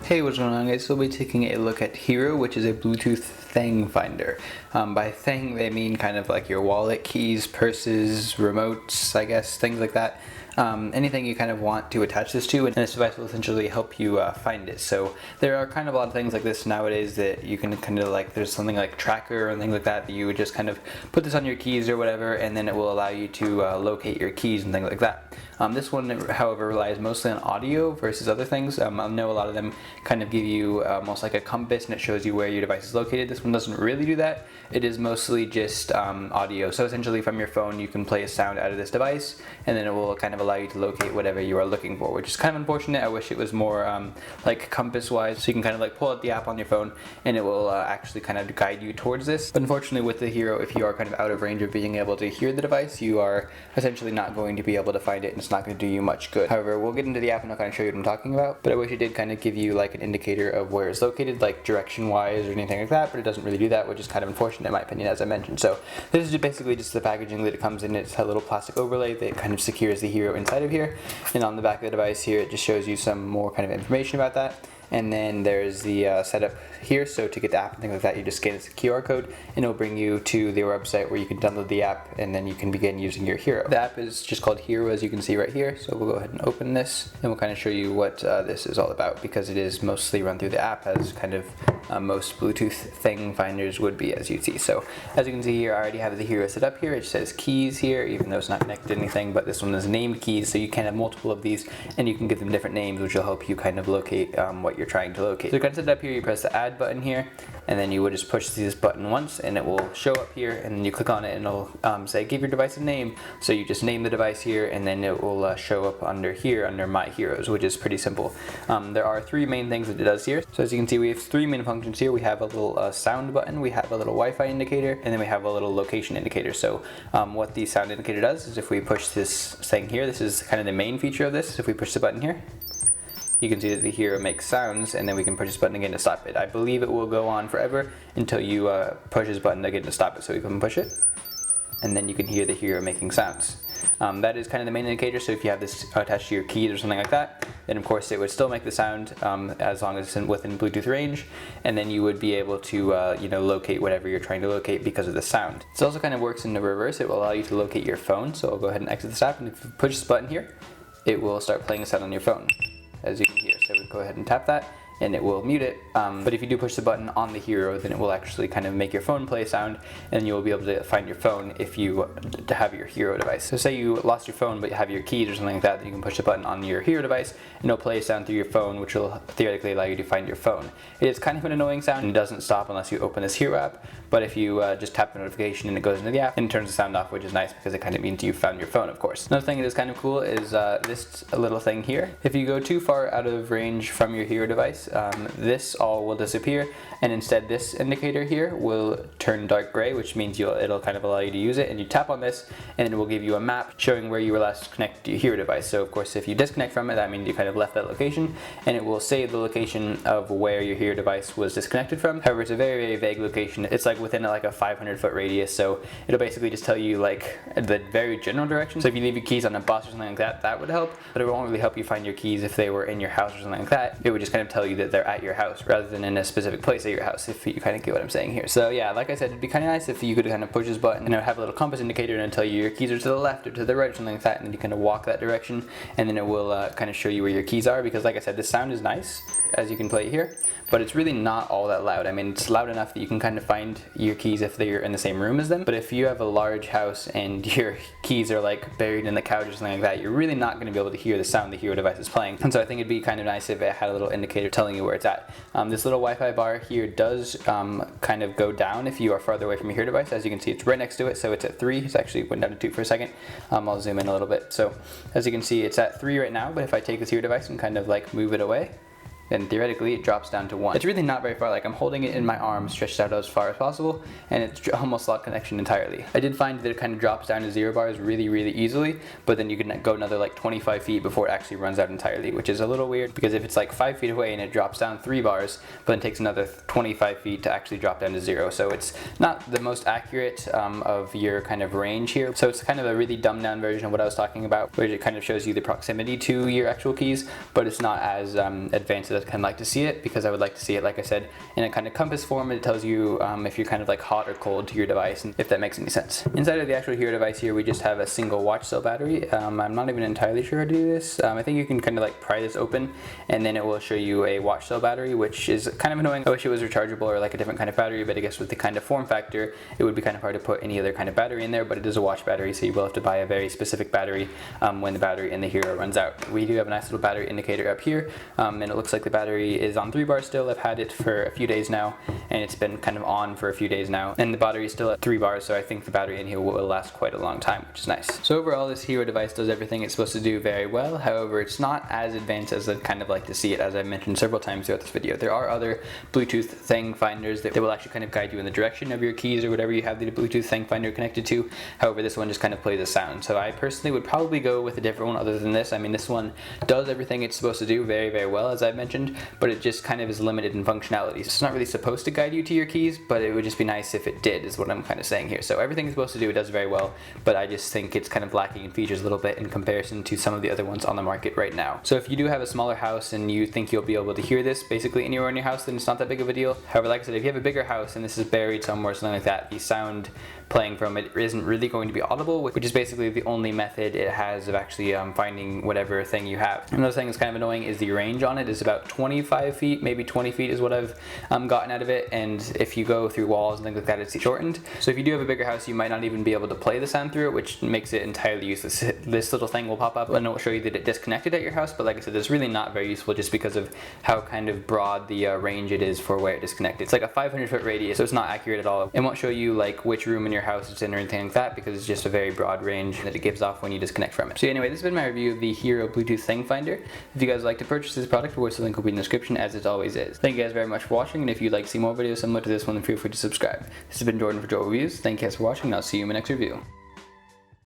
Hey, what's going on, guys? So we'll be taking a look at Hiro, which is a Bluetooth thing finder. By thing, they mean kind of like your wallet, keys, purses, remotes, I guess, things like that. Anything you kind of want to attach this to, and this device will essentially help you find it. So there are kind of a lot of things like this nowadays that you can kind of like, there's something like Tracker and things like that you would just kind of put this on your keys or whatever, and then it will allow you to locate your keys and things like that. This one, however, relies mostly on audio versus other things. I know a lot of them kind of give you almost like a compass, and it shows you where your device is located. This one doesn't really do that. It is mostly just audio. So essentially from your phone you can play a sound out of this device, and then it will kind of allow you to locate whatever you are looking for, which is kind of unfortunate. I wish it was more like compass wise, so you can kind of like pull out the app on your phone and it will actually kind of guide you towards this. But unfortunately with the Hiro, if you are kind of out of range of being able to hear the device, you are essentially not going to be able to find it, and it's not going to do you much good. However, we'll get into the app and I'll kind of show you what I'm talking about, but I wish it did kind of give you like an indicator of where it's located, like direction wise or anything like that, but it doesn't really do that, which is kind of unfortunate in my opinion, as I mentioned. So this is basically just the packaging that it comes in. It's a little plastic overlay that kind of secures the Hiro inside of here, and on the back of the device here it just shows you some more kind of information about that. And then there's the setup here, so to get the app and things like that, you just scan this QR code and it'll bring you to their website where you can download the app, and then you can begin using your Hiro. The app is just called Hiro, as you can see right here, so we'll go ahead and open this and we'll kind of show you what this is all about, because it is mostly run through the app, as kind of most Bluetooth thing finders would be, as you see. So as you can see here, I already have the Hiro set up here. It says keys here, even though it's not connected to anything, but this one is named keys, so you can have multiple of these and you can give them different names, which will help you kind of locate what you're trying to locate. So you kind of set it up here, you press the add button here, and then you would just push this button once and it will show up here, and then you click on it and it'll say give your device a name. So you just name the device here, and then it will show up under here under My Hiros, which is pretty simple. There are three main things that it does here. So as you can see, we have three main functions here. We have a little sound button, we have a little Wi-Fi indicator, and then we have a little location indicator. So what the sound indicator does is if we push this thing here, this is kind of the main feature of this. If we push the button here, you can see that the Hiro makes sounds, and then we can push this button again to stop it. I believe it will go on forever until you push this button again to stop it. So we can push it, and then you can hear the Hiro making sounds. That is kind of the main indicator. So if you have this attached to your keys or something like that, then of course it would still make the sound as long as it's within Bluetooth range, and then you would be able to locate whatever you're trying to locate because of the sound. This also kind of works in the reverse. It will allow you to locate your phone. So I'll go ahead and exit this app, and if you push this button here, it will start playing a sound on your phone, as you can hear. So we go ahead and tap that and it will mute it, but if you do push the button on the Hiro, then it will actually kind of make your phone play a sound, and you will be able to find your phone if you have your Hiro device. So say you lost your phone but you have your keys or something like that, then you can push the button on your Hiro device and it'll play a sound through your phone, which will theoretically allow you to find your phone. It is kind of an annoying sound and it doesn't stop unless you open this Hiro app, but if you just tap the notification and it goes into the app and it turns the sound off, which is nice because it kind of means you found your phone, of course. Another thing that is kind of cool is this little thing here. If you go too far out of range from your Hiro device, this all will disappear, and instead this indicator here will turn dark gray, which means it'll kind of allow you to use it, and you tap on this and it will give you a map showing where you were last connected to your Hiro device. So of course if you disconnect from it, that means you kind of left that location, and it will save the location of where your Hiro device was disconnected from. However, it's a very, very vague location. It's like within like a 500-foot radius, so it'll basically just tell you like the very general direction. So if you leave your keys on a bus or something like that, that would help, but it won't really help you find your keys if they were in your house or something like that. It would just kind of tell you that they're at your house rather than in a specific place at your house, if you kind of get what I'm saying here. So yeah, like I said, it'd be kind of nice if you could kind of push this button and it would have a little compass indicator and tell you your keys are to the left or to the right or something like that, and then you kind of walk that direction, and then it will kind of show you where your keys are, because like I said, this sound is nice, as you can play here, but it's really not all that loud. I mean, it's loud enough that you can kind of find your keys if they're in the same room as them, but if you have a large house and your keys are like buried in the couch or something like that, you're really not going to be able to hear the sound the Hiro device is playing. And so I think it'd be kind of nice if it had a little indicator telling you where it's at. This little Wi-Fi bar here does kind of go down if you are farther away from your Hiro device. As you can see, it's right next to it, so it's at 3. It's actually went down to 2 for a second. I'll zoom in a little bit. So as you can see, it's at 3 right now, but if I take this Hiro device and kind of like move it away, then theoretically it drops down to 1. It's really not very far. Like, I'm holding it in my arm stretched out as far as possible, and it's almost lost connection entirely. I did find that it kind of drops down to 0 bars really, really easily, but then you can go another like 25 feet before it actually runs out entirely, which is a little weird, because if it's like 5 feet away and it drops down 3 bars, but then takes another 25 feet to actually drop down to 0. So it's not the most accurate of your kind of range here. So it's kind of a really dumbed down version of what I was talking about, where it kind of shows you the proximity to your actual keys, but it's not as advanced as I'd kind of like to see it, because I would like to see it, like I said, in a kind of compass form. It tells you if you're kind of like hot or cold to your device, and if that makes any sense. Inside of the actual Hiro device here, we just have a single watch cell battery. I'm not even entirely sure how to do this. I think you can kind of like pry this open, and then it will show you a watch cell battery, which is kind of annoying. I wish it was rechargeable or like a different kind of battery, but I guess with the kind of form factor, it would be kind of hard to put any other kind of battery in there, but it is a watch battery, so you will have to buy a very specific battery when the battery in the Hiro runs out. We do have a nice little battery indicator up here, and it looks like the battery is on 3 bars still. I've had it for a few days now, and it's been kind of on for a few days now, and the battery is still at 3 bars, so I think the battery in here will last quite a long time, which is nice. So overall, this Hiro device does everything it's supposed to do very well. However, it's not as advanced as I'd kind of like to see it, as I've mentioned several times throughout this video. There are other Bluetooth thing finders that will actually kind of guide you in the direction of your keys or whatever you have the Bluetooth thing finder connected to. However, this one just kind of plays a sound. So I personally would probably go with a different one other than this. I mean, this one does everything it's supposed to do very, very well, as I've mentioned, but it just kind of is limited in functionality. So it's not really supposed to guide you to your keys, but it would just be nice if it did, is what I'm kind of saying here. So everything it's supposed to do, it does very well, but I just think it's kind of lacking in features a little bit in comparison to some of the other ones on the market right now. So if you do have a smaller house and you think you'll be able to hear this basically anywhere in your house, then it's not that big of a deal. However, like I said, if you have a bigger house and this is buried somewhere or something like that, the sound playing from it isn't really going to be audible, which is basically the only method it has of actually finding whatever thing you have. Another thing that's kind of annoying is the range on it is about 25 feet, maybe 20 feet is what I've gotten out of it, and if you go through walls and things like that, it's shortened. So if you do have a bigger house, you might not even be able to play the sound through it, which makes it entirely useless. This little thing will pop up and it will show you that it disconnected at your house, but like I said, it's really not very useful just because of how kind of broad the range it is for where it disconnected. It's like a 500-foot radius, so it's not accurate at all. It won't show you like which room in your house it's in or anything like that, because it's just a very broad range that it gives off when you disconnect from it. So anyway, this has been my review of the Hiro Bluetooth thing finder. If you guys would like to purchase this product, of course the link will be in the description, as it always is. Thank you guys very much for watching, and if you'd like to see more videos similar to this one, then feel free to subscribe. This has been Jordan for Joe Reviews. Thank you guys for watching, and I'll see you in my next review.